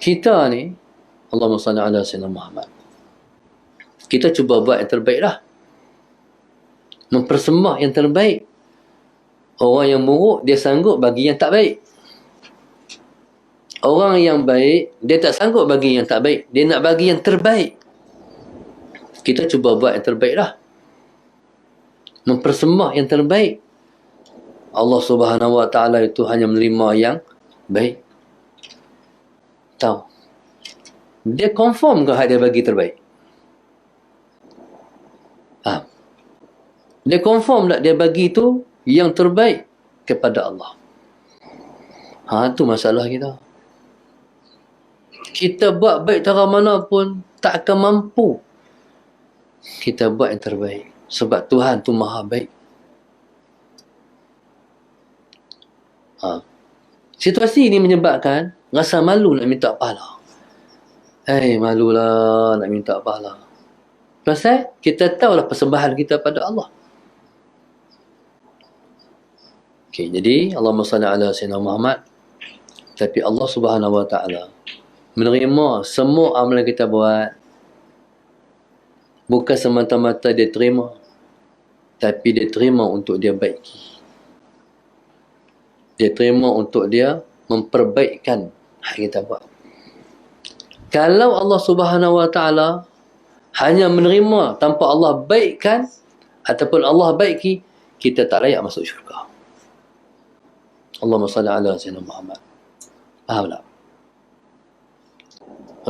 Kita ni, Allahumma salli ala Sayyidina Muhammad, kita cuba buat yang terbaik lah. Mempersembah yang terbaik. Orang yang buruk, dia sanggup bagi yang tak baik. Orang yang baik, dia tak sanggup bagi yang tak baik. Dia nak bagi yang terbaik. Kita cuba buat yang terbaik lah. Mempersembah yang terbaik. Allah Subhanahu Wa Ta'ala itu hanya menerima yang baik. Tahu? Dia confirm ke dia bagi terbaik? Dia confirm tak dia bagi tu yang terbaik kepada Allah? Itu masalah kita. Kita buat baik cara mana pun tak akan mampu kita buat yang terbaik. Sebab Tuhan tu maha baik. Situasi ini menyebabkan rasa malu nak minta pahala. Malulah nak minta pahala. Pasal kita tahulah persembahan kita pada Allah. Okay, jadi Allahumma salli ala Sayyidina Muhammad. Tapi Allah Subhanahu Wa Ta'ala menerima semua amalan kita buat. Bukan semata-mata dia terima, tapi dia terima untuk dia baiki. Dia terima untuk dia memperbaikkan hak kita buat. Kalau Allah Subhanahu Wa Ta'ala hanya menerima tanpa Allah baikkan ataupun Allah baiki, kita tak layak masuk syurga. Allahumma salli ala Sayyidina Muhammad. Faham tak?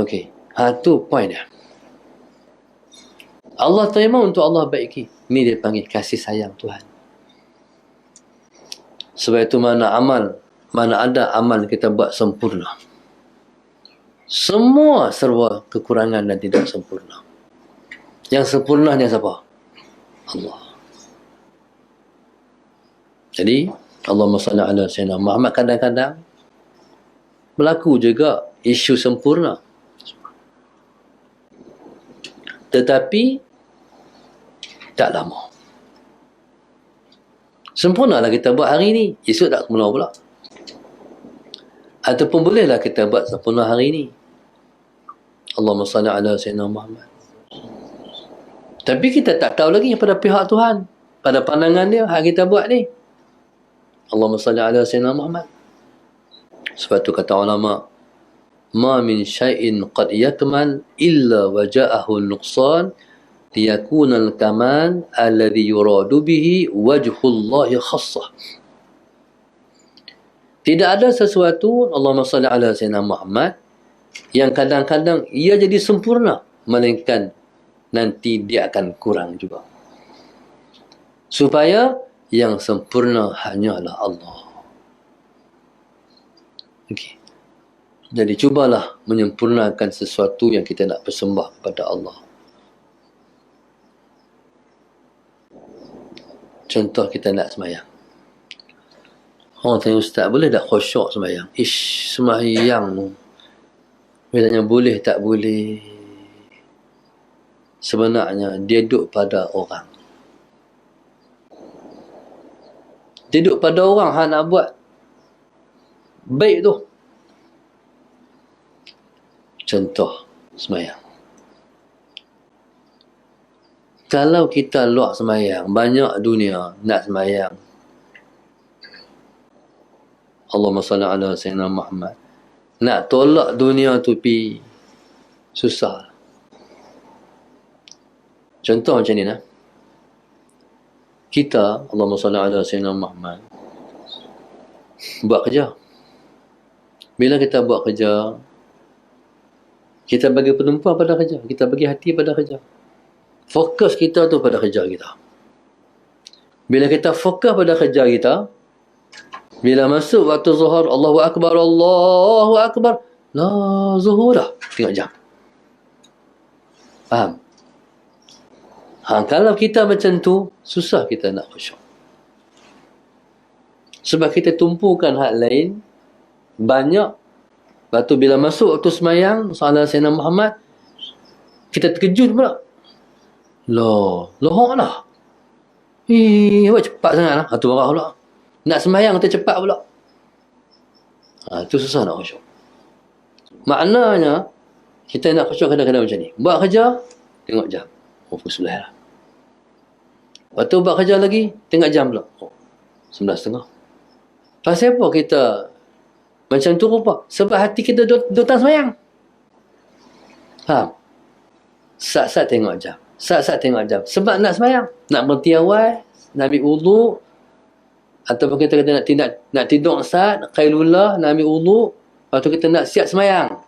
Okey. Tu point dia. Allah terima untuk Allah baiki. Ini dia panggil kasih sayang Tuhan. Sebab itu mana ada amal kita buat sempurna. Semua serba kekurangan dan tidak sempurna. Yang sempurna ni siapa? Allah. Jadi, Allahumma salli ala Sayyidina Muhammad, kadang-kadang berlaku juga isu sempurna. Tetapi tak lama. Sempurnalah kita buat hari ni, esok tak sempurna pula. Ataupun bolehlah kita buat sempurna hari ni. Allahumma salli ala Sayyidina Muhammad. Tapi kita tak tahu lagi pada pihak Tuhan, pada pandangan dia, hak kita buat ni. Allahumma salli ala Sayyidina Muhammad. Sebab tu kata ulama, ma min syai'in qad yakmal illa waja'ahu nuqsan liyakuna al-kamal alladhi yuradu bihi wajhullahi khassah. Tidak ada sesuatu, Allahumma salli ala Sayyidina Muhammad, yang kadang-kadang ia jadi sempurna, melainkan nanti dia akan kurang juga. Supaya yang sempurna hanyalah Allah. Okey. Jadi cubalah menyempurnakan sesuatu yang kita nak persembah kepada Allah. Contoh kita nak sembahyang. Orang tanya, Ustaz, boleh tak khusyuk sembahyang? Sembahyang tu. Bilanya boleh tak boleh. Sebenarnya dia duduk pada orang. Dia duduk pada orang hang nak buat baik tu. Contoh sembahyang. Kalau kita luar sembahyang, banyak dunia nak sembahyang. Allahumma salli ala Sayyidina Muhammad. Nak tolak dunia tu pi susah. Contoh macam ni lah. Kita, Allahumma salli ala Sayyidina Muhammad, buat kerja. Bila kita buat kerja, kita bagi penumpuan pada kerja. Kita bagi hati pada kerja. Fokus kita tu pada kerja kita. Bila kita fokus pada kerja kita, bila masuk waktu zuhur, Allahu Akbar, Allahu Akbar, la zuhur dah. Tengok jam. Faham? Kalau kita macam tu, susah kita nak khusyuk. Sebab kita tumpukan hak lain, banyak. Lepas tu bila masuk waktu semayang, salat Sayyidina Muhammad, kita terkejut pula. Lohok lah. Awak cepat sangat lah. Tu marah pula. Nak semayang tu cepat pula. Itu susah nak khusyuk. Maknanya, kita nak khusyuk kadang-kadang macam ni. Buat kerja, tengok jam. Oh, pukul 9 lah. Lepas tu buat kerja lagi, tengok jam pula. Oh, 11.30. Pasal apa kita macam tu rupa? Sebab hati kita dutan semayang. Faham? Saat-saat tengok jam. Saat-saat tengok jam. Sebab nak semayang. Nak berhenti awal, nak ambil wuduk, ataupun kita kata nak tidur saat, qailullah, nak ambil wuduk, lepas tu kita nak siap semayang.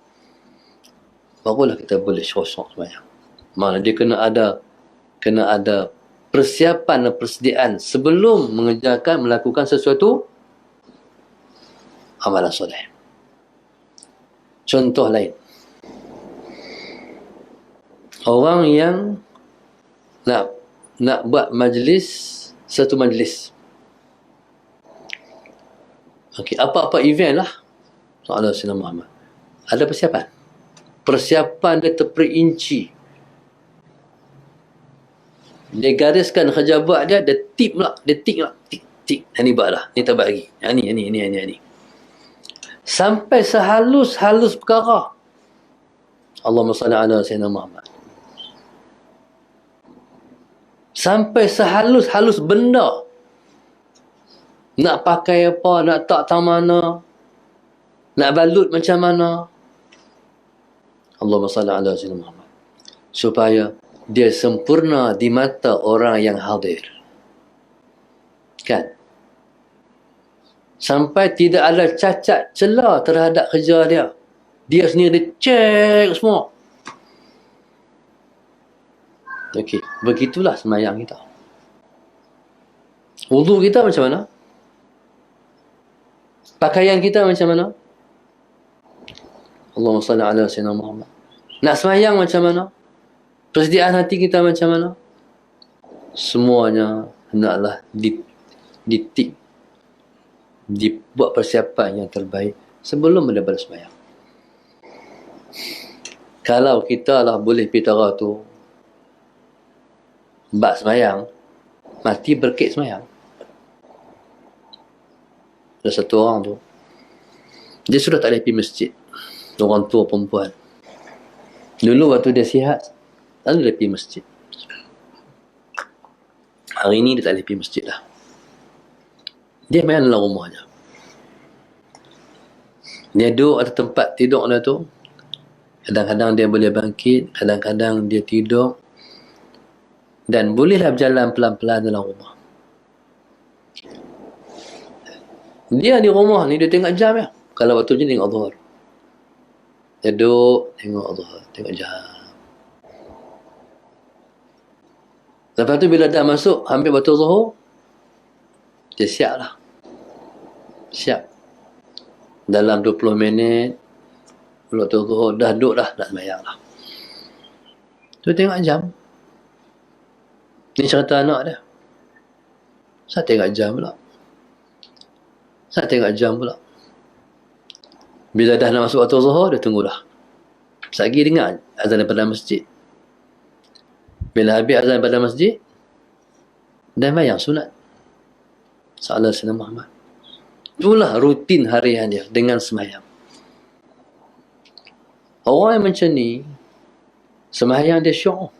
Barulah kita boleh syok-syok semayang. Mana dia kena ada persiapan dan persediaan sebelum melakukan sesuatu amalan soleh. Contoh lain. Orang yang nak buat majlis, satu majlis. Okey, apa-apa event lah. Soalan Sayyidina Muhammad. Ada persiapan. Persiapan dia terperinci. Dia gariskan kerja buat dia tip lah. Dia tik lah. Tik. Ini buat lah. Ini tak buat lagi. Ini. Sampai sehalus-halus perkara. Allahumma salli ala Sayyidina Muhammad. Sampai sehalus-halus benda. Nak pakai apa, nak tak mana, nak balut macam mana. Allahumma salli ala Sayyidina Muhammad. Supaya dia sempurna di mata orang yang hadir. Kan? Sampai tidak ada cacat celah terhadap kerja dia. Dia sendiri cek semua. Okey, begitulah semayang kita. Wuduk kita macam mana? Pakaian kita macam mana? Allahumma salli ala Sayyidina Muhammad. Nak semayang macam mana? Persediaan hati kita macam mana? Semuanya hendaklah ditik, dibuat persiapan yang terbaik sebelum daripada semayang. Kalau kita lah boleh pitara tu bak semayang, mati berkit semayang. Ada satu orang tu, dia sudah tak boleh pergi masjid. Orang tua perempuan. Dulu waktu dia sihat, lalu dia pergi masjid. Hari ni dia tak boleh pergi masjid lah. Dia main dalam rumahnya. Dia duduk ada tempat tidur dia tu. Kadang-kadang dia boleh bangkit, kadang-kadang dia tidur. Dan bolehlah berjalan pelan-pelan dalam rumah. Dia di rumah ni, dia tengok jam ya. Kalau waktu je tengok zuhur. Dia duduk, tengok zuhur, tengok jam. Lepas tu bila dah masuk, hampir waktu zuhur, dia siap lah. Siap. Dalam 20 minit, waktu zuhur, dah duduk dah, nak sembahyang lah. Tu tengok jam. Ni cerita anak dia. Saya tengok jam pula. Bila dah nak masuk waktu zuhur, dia tunggu dah. Lagi dengar azan daripada masjid. Bila habis azan daripada masjid, dan bayang sunat. Salat Sayyidina Muhammad. Itulah rutin harian dia dengan sembahyang. Orang yang macam ni, sembahyang dia syok.